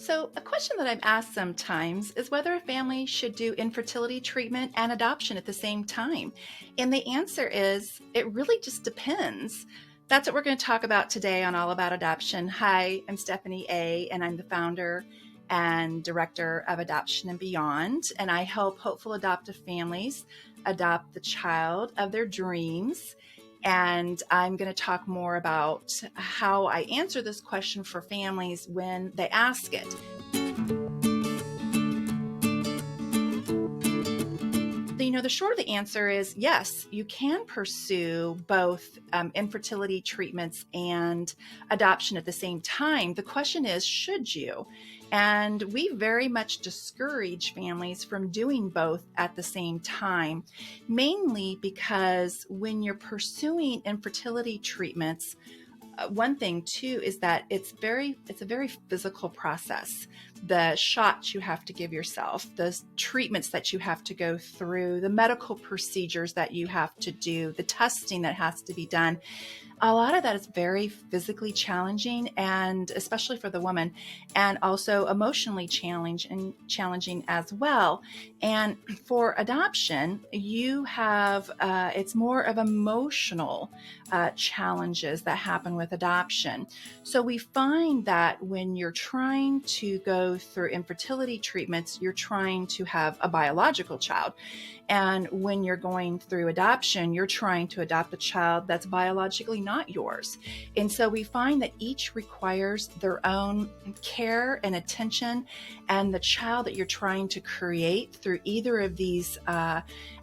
So, a question that I'm asked sometimes is whether a family should do infertility treatment and adoption at the same time. And the answer is it really just depends. That's what we're going to talk about today on All About Adoption. Hi, I'm Stephanie A., and I'm the founder and director of Adoption and Beyond. And I help hopeful adoptive families adopt the child of their dreams. And I'm going to talk more about how I answer this question for families when they ask it. The short of the answer is yes, you can pursue both infertility treatments and adoption at the same time. The question is, should you? And we very much discourage families from doing both at the same time, mainly because when you're pursuing infertility treatments, one thing too is that it's a very physical process. The shots you have to give yourself, the treatments that you have to go through, the medical procedures that you have to do, the testing that has to be done. A lot of that is very physically challenging, and especially for the woman, and also emotionally challenging as well. And for adoption, you have it's more of emotional challenges that happen with adoption. So we find that when you're trying to go through infertility treatments, you're trying to have a biological child. And when you're going through adoption, you're trying to adopt a child that's biologically not yours. And so we find that each requires their own care and attention. And the child that you're trying to create through either of these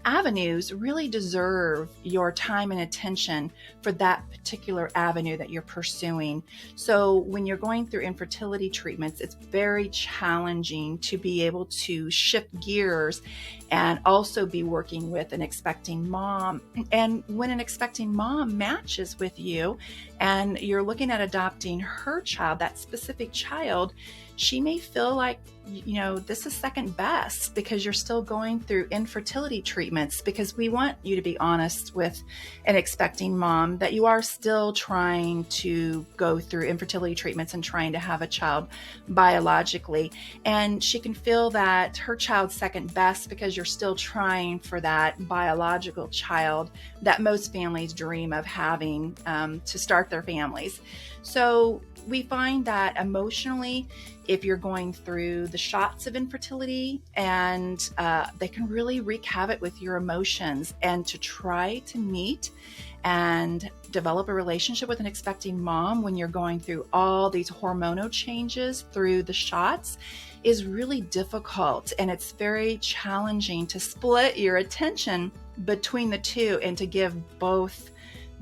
avenues really deserve your time and attention for that particular avenue that you're pursuing. So when you're going through infertility treatments, it's very challenging to be able to shift gears and also be working with an expecting mom. And when an expecting mom matches with you and you're looking at adopting her child, that specific child, she may feel like, this is second best because you're still going through infertility treatments, because we want you to be honest with an expecting mom that you are still trying to go through infertility treatments and trying to have a child biologically. And she can feel that her child's second best because you're still trying for that biological child that most families dream of having to start their families. So we find that emotionally, if you're going through the shots of infertility, and they can really wreak havoc with your emotions, and to try to meet and develop a relationship with an expecting mom when you're going through all these hormonal changes through the shots is really difficult. And it's very challenging to split your attention between the two and to give both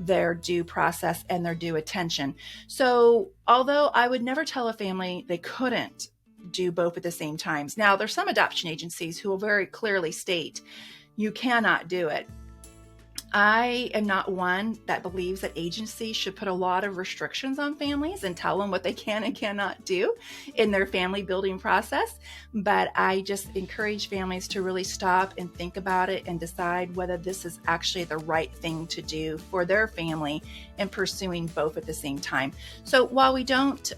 their due process and their due attention. So although I would never tell a family they couldn't do both at the same times. Now, there's some adoption agencies who will very clearly state you cannot do it. I am not one that believes that agencies should put a lot of restrictions on families and tell them what they can and cannot do in their family building process. But I just encourage families to really stop and think about it and decide whether this is actually the right thing to do for their family in pursuing both at the same time. So while we don't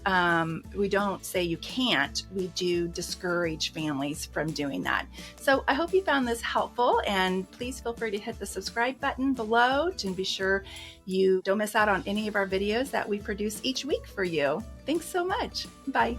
say you can't, we do discourage families from doing that. So I hope you found this helpful, and please feel free to hit the subscribe button below to be sure you don't miss out on any of our videos that we produce each week for you. Thanks so much. Bye.